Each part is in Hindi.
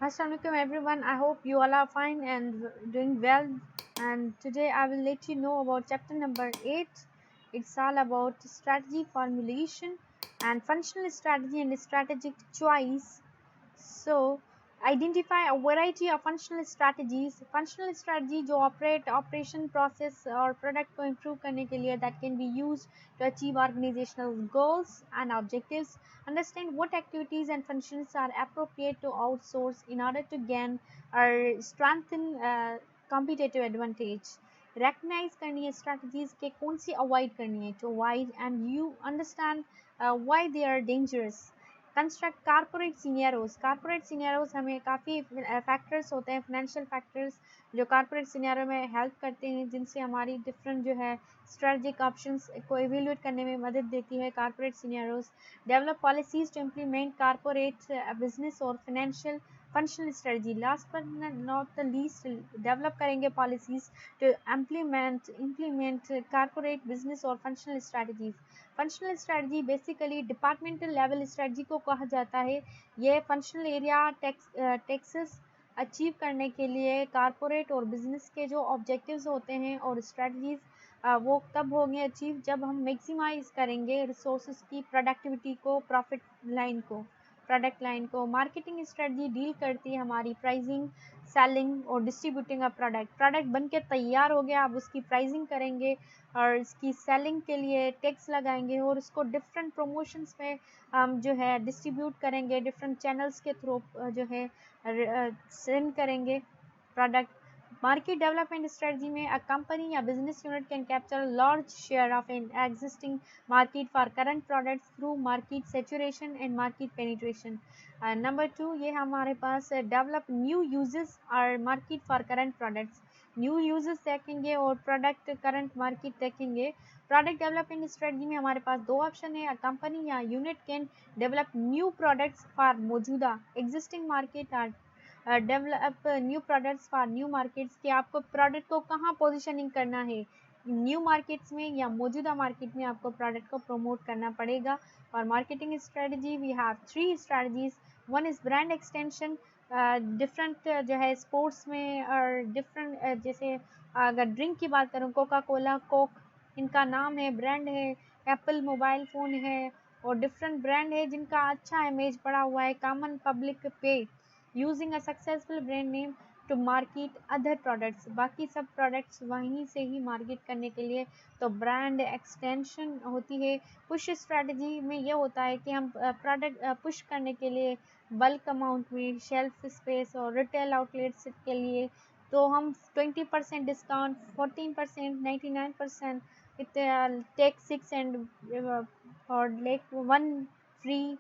Assalamualaikum everyone. I hope you all are fine and doing well. And today I will let you know about chapter number 8. It's all about strategy formulation and functional strategy and strategic choice. So, identify a variety of functional strategies. Functional strategy जो operation process और product को improve करने के लिए that can be used to achieve organizational goals and objectives. Understand what activities and functions are appropriate to outsource in order to gain or strengthen competitive advantage. Recognize करनी है strategies के कौन सी avoid करनी है to avoid and you understand why they are dangerous. Construct corporate scenarios हमें काफ़ी फैक्टर्स होते हैं, फाइनेंशियल फैक्टर्स जो कारपोरेट सीनियरो में हेल्प करते हैं, जिनसे हमारी डिफरेंट जो है स्ट्रेटजिक ऑप्शंस को एवेल्यूएट करने में मदद देती है corporate scenarios. Develop policies to implement corporate business और financial functional strategy. Last but not the least, develop करेंगे policies to implement corporate business और functional strategies. Functional strategy basically departmental level strategy को कहा जाता है. ये फंक्शनल एरिया टेक्सेस अचीव करने के लिए कारपोरेट और बिजनेस के जो ऑब्जेक्टिव्स होते हैं और स्ट्रेटजीज वो तब होंगे अचीव जब हम मैक्सिमाइज करेंगे रिसोर्सेज की प्रोडक्टिविटी को, प्रॉफिट लाइन को, प्रोडक्ट लाइन को. मार्केटिंग स्ट्रेटजी डील करती है हमारी प्राइसिंग, सेलिंग और डिस्ट्रीब्यूटिंग अ प्रोडक्ट बन के तैयार हो गया, अब उसकी प्राइसिंग करेंगे और इसकी सेलिंग के लिए टैक्स लगाएंगे और इसको डिफरेंट प्रमोशंस में हम जो है डिस्ट्रीब्यूट करेंगे, डिफरेंट चैनल्स के थ्रू जो है सेंड करेंगे प्रोडक्ट. मार्केट डेवलपमेंट स्ट्रेटजी में अ कंपनी या business unit can capture large share of an existing market for current products through market saturation and market penetration. Number 2, ये हमारे पास डेवलप न्यू यूजेस और market for current products. New uses देखेंगे और प्रोडक्ट करंट मार्केट देखेंगे. प्रोडक्ट डेवलपमेंट स्ट्रेटजी में हमारे पास दो ऑप्शन है. अ कंपनी या unit can develop new products for मौजूदा एग्जिस्टिंग मार्केट और develop new products for new markets. कि आपको प्रोडक्ट को कहाँ पोजिशनिंग करना है, न्यू मार्केट्स में या मौजूदा मार्केट में आपको प्रोडक्ट को प्रमोट करना पड़ेगा. और marketing strategy we have 3 strategies. One is brand extension. Different जो है स्पोर्ट्स में और डिफरेंट जैसे अगर ड्रिंक की बात करूँ, कोका कोला, कोक, इनका नाम है, ब्रांड है. एप्पल मोबाइल फ़ोन है और डिफरेंट ब्रांड है जिनका अच्छा इमेज पड़ा हुआ है. कॉमन पब्लिक पे using a successful brand name to market other products. बाकी सब प्रोडक्ट्स वहीं से ही मार्केट करने के लिए तो ब्रांड एक्सटेंशन होती है. पुश स्ट्रेटजी में ये होता है कि हम प्रोडक्ट पुश करने के लिए बल्क अमाउंट में शेल्फ स्पेस और रिटेल आउटलेट्स के लिए तो हम 20% डिस्काउंट, 14%, 99% टेक 6 एंड और लेक 1 फ्री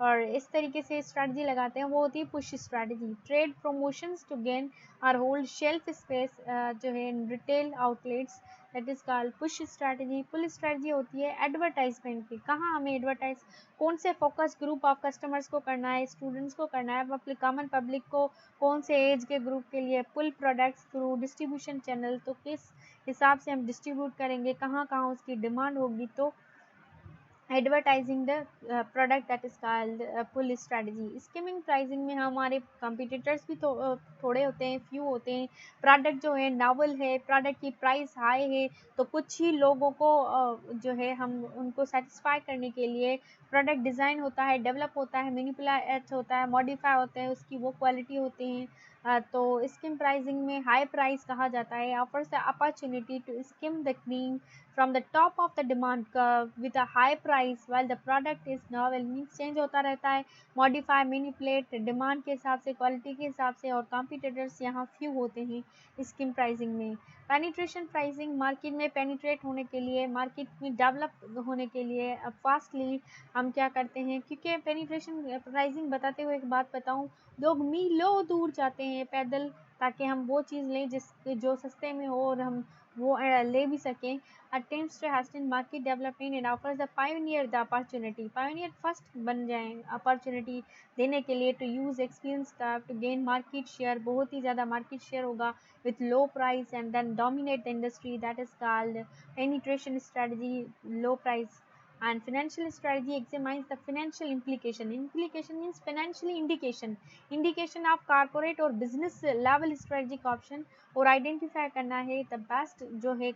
और इस तरीके से स्ट्रैटेजी लगाते हैं, वो होती है push strategy. Trade promotions to gain और होल्ड शेल्फ स्पेस जो है retail outlets, that is called push strategy. Pull strategy होती है एडवर्टाइजमेंट की, कहाँ हमें एडवर्टाइज, कौन से फोकस ग्रुप ऑफ कस्टमर्स को करना है, स्टूडेंट्स को करना है, पब्लिक, कॉमन पब्लिक को, कौन से एज के ग्रुप के लिए. पुल प्रोडक्ट्स थ्रू डिस्ट्रीब्यूशन चैनल, तो किस हिसाब से हम डिस्ट्रीब्यूट करेंगे, कहाँ कहाँ उसकी डिमांड होगी, तो advertising the product, that is called pull strategy. Skimming pricing में हमारे कंपटीटर्स भी थोड़े होते हैं, फ्यू होते हैं. प्रोडक्ट जो है नावल है, प्रोडक्ट की प्राइस हाई है, तो कुछ ही लोगों को जो है हम उनको सेटिस्फाई करने के लिए प्रोडक्ट डिज़ाइन होता है, डेवलप होता है, मैनिपुलेट होता है, मॉडिफाई होता है, उसकी वो क्वालिटी होती है. तो स्किम प्राइसिंग में हाई प्राइस कहा जाता है. Offers the opportunity to skim the cream from the top of the demand curve with a high price while the product is novel. Means change होता रहता है, मॉडिफाई, मैनिपुलेट, डिमांड के हिसाब से, क्वालिटी के हिसाब से, और कॉम्पिटिटर्स यहाँ फ्यू होते हैं स्कीम प्राइसिंग में. पेनिट्रेशन प्राइसिंग, मार्केट में पेनिट्रेट होने के लिए, मार्केट में डेवलप होने के लिए फास्टली हम क्या करते हैं, क्योंकि पेनिट्रेशन प्राइसिंग बताते हुए एक बात बताऊँ, लोग मीलों दूर जाते हैं पैदल ताकि हम वो चीज़ लें जो सस्ते में हो और हम वो ले भी सकें. attempts to hasten market development and offers the pioneer the opportunity. Pioneer first बन जाएं अपॉर्चुनिटी देने के लिए, to use experience का to gain market share, बहुत ही ज़्यादा market share होगा with low price and then dominate the industry, that is called penetration strategy. low price And financial strategy examines the financial implication. Implication means financially indication of corporate और business level strategic option, और identify करना है the best जो है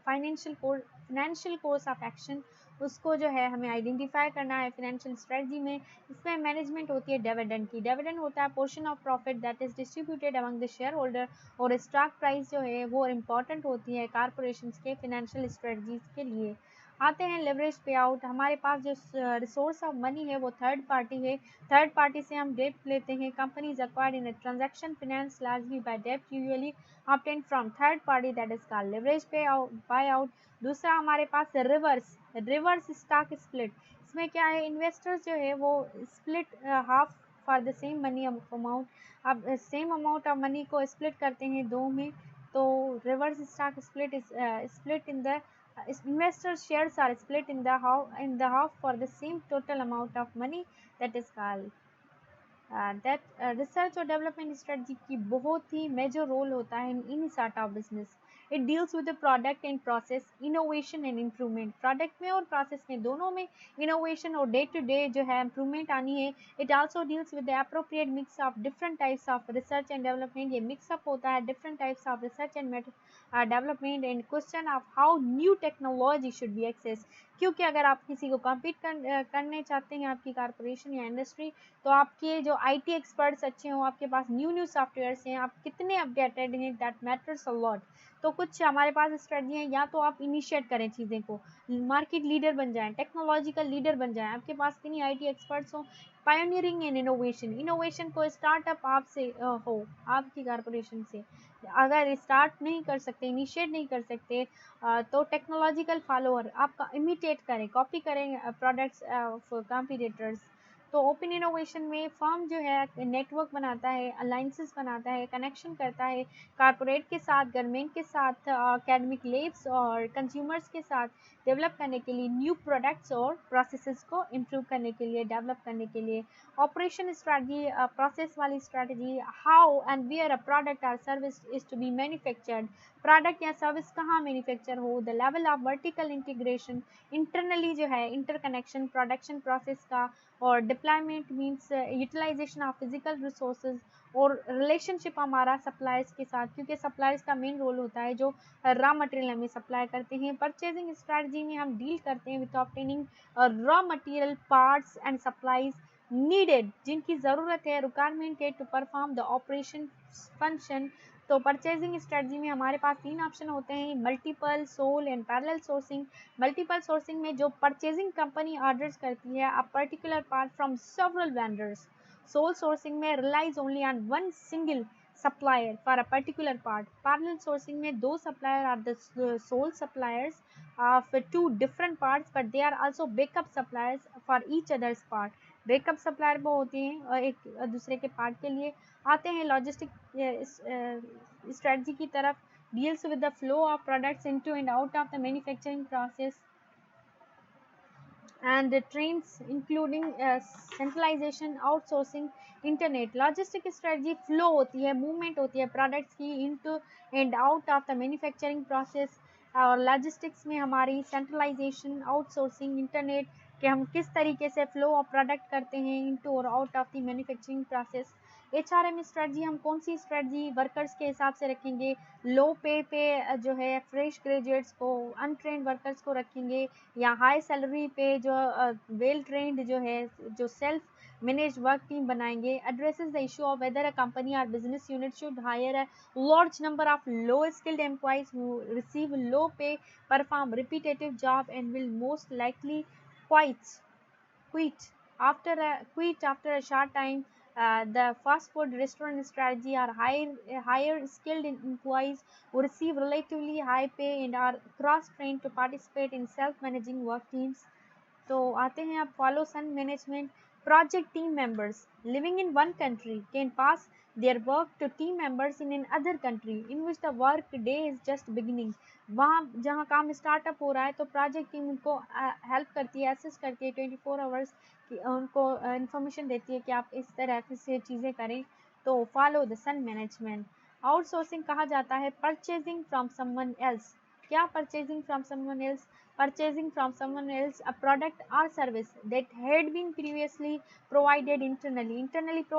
financial course of action, उसको जो है हमें आइडेंटिफाई करना है फाइनेंशियल स्ट्रेटजी में। इसमें मैनेजमेंट होती है डिविडेंड की। डिविडेंड होता है portion of profit that is distributed among the share holder, और स्टॉक प्राइस जो है वो इम्पॉर्टेंट होती है कॉरपोरेशंस के फाइनेंशियल स्ट्रेटजीज के लिए। आते हैं लेवरेज पे आउट। हमारे पास जो रिसोर्स ऑफ मनी है वो थर्ड पार्टी है। थर्ड पार्टी से हम डेट लेते हैं। Companies acquired in a transaction finance largely by debt usually obtained from third party, that is called leverage buyout। दूसरा हमारे पास रिवर्स स्टॉक स्प्लिट। इसमें क्या है, इन्वेस्टर्स जो है वो split half for the same money amount. अब सेम अमाउंट ऑफ मनी को स्प्लिट करते हैं दो में, तो reverse stock split is split in the investors shares are split in the half for the same total amount of money, that is called research और डेवलपमेंट स्ट्रेटजी की बहुत ही मेजर रोल होता है इन startup business. It deals with the product and process innovation and improvement. Product में और प्रोसेस में दोनों में इनोवेशन और डे टू डे जो है इम्प्रूवमेंट आनी है। It also deals with the appropriate mix of different types of research and development. ये मिक्सअप होता है different types of research and development and question of how new technology should be access. क्योंकि अगर आप किसी को कम्पीट करने चाहते हैं, आपकी कॉरपोरेशन या इंडस्ट्री, तो आपके जो आईटी एक्सपर्ट्स अच्छे हों, आपके पास न्यू सॉफ्टवेयर्स हैं, आप कितने अपडेटेड हैं, दैट मैटर्स अ लॉट। तो कुछ हमारे पास स्ट्रेटजी है, या तो आप इनिशिएट करें चीज़ें को, मार्केट लीडर बन जाएं, टेक्नोलॉजिकल लीडर बन जाएं, आपके पास कितनी आईटी एक्सपर्ट्स हों। पायोनियरिंग एंड इनोवेशन को स्टार्टअप आपसे हो, आपकी कॉरपोरेशन से। अगर स्टार्ट नहीं कर सकते, इनिशिएट नहीं कर सकते, तो टेक्नोलॉजिकल फॉलोअर आपका इमिटेट करें, कॉपी करें प्रोडक्ट्स ऑफ कॉम्पिटिटर्स। तो ओपन इनोवेशन में फर्म जो है नेटवर्क बनाता है, अलाइंसेस बनाता है, कनेक्शन करता है कॉरपोरेट के साथ, गवर्नमेंट के साथ, एकेडमिक लैब्स और कंज्यूमर्स के साथ, डेवलप करने के लिए न्यू प्रोडक्ट्स और प्रोसेसेस को इम्प्रूव करने के लिए, डेवलप करने के लिए। ऑपरेशन स्ट्रैटेजी, प्रोसेस वाली strategy, how and where a product और service is to be manufactured. Product या सर्विस कहाँ मैन्युफैक्चर हो, the level of vertical integration, internally जो है इंटरकनेक्शन प्रोडक्शन प्रोसेस का, और deployment means utilisation of physical resources, और रिलेशनशिप हमारा सप्लायर्स के साथ, क्योंकि सप्लायर्स का मेन रोल होता है जो रॉ मटेरियल हमें सप्लाई करते हैं। परचेजिंग स्ट्रैटेजी में हम डील करते हैं with obtaining raw material, parts and supplies needed, जिनकी ज़रूरत है, रिक्वायरमेंट है to perform the operation function. तो परचेजिंग स्ट्रेटजी में हमारे पास तीन ऑप्शन होते हैं, multiple, sole and parallel sourcing. Multiple sourcing में जो परचेजिंग कंपनी ऑर्डर्स करती है a particular part from several vendors. Sole sourcing में relies only on one single supplier for a particular part. Parallel sourcing में दो supplier are the sole suppliers of two different parts, but they are also backup suppliers for each other's part. Backup supplier वो होते हैं एक दूसरे के पार्ट के लिए। आते हैं लॉजिस्टिक स्ट्रेटजी की तरफ। Deals with the flow of products into and out of the manufacturing process and the trends including centralization, outsourcing, internet. Logistic strategy flow होती है, मूवमेंट होती है प्रोडक्ट्स की into and out of the manufacturing process. और लॉजिस्टिक्स में हमारी सेंट्रलाइजेशन, आउटसोर्सिंग, इंटरनेट कि हम किस तरीके से फ्लो ऑफ प्रोडक्ट करते हैं इनटू और out of the manufacturing process. HRM strategy, हम कौन सी स्ट्रेटजी वर्कर्स के हिसाब से रखेंगे, लो पे जो है फ्रेश ग्रेजुएट्स को, अनट्रेंड वर्कर्स को रखेंगे, या हाई सैलरी पे जो वेल ट्रेंड जो है, जो सेल्फ मैनेज वर्क टीम बनाएंगे। Addresses the issue of whether a company और business unit should hire a large number of low skilled employees who receive low pay, perform repetitive job and will most likely quit after a short time. The fast food restaurant strategy are higher skilled employees who receive relatively high pay and are cross trained to participate in self managing work teams. तो आते हैं आप follow sun management. Project team members living in one country can pass their work to team members in other country in which the work day is just beginning. वहाँ जहाँ काम स्टार्टअप हो रहा है, तो प्रोजेक्ट टीम उनको हेल्प करती है, असिस्ट करती है 24 आवर्स की, उनको इंफॉर्मेशन देती है कि आप इस तरह से चीज़ें करें। तो follow the sun management. Outsourcing कहा जाता है परचेजिंग फ्रॉम समवन एल्स। क्या purchasing from someone else? purchasing from someone else a product or service that had been previously provided internally. Internally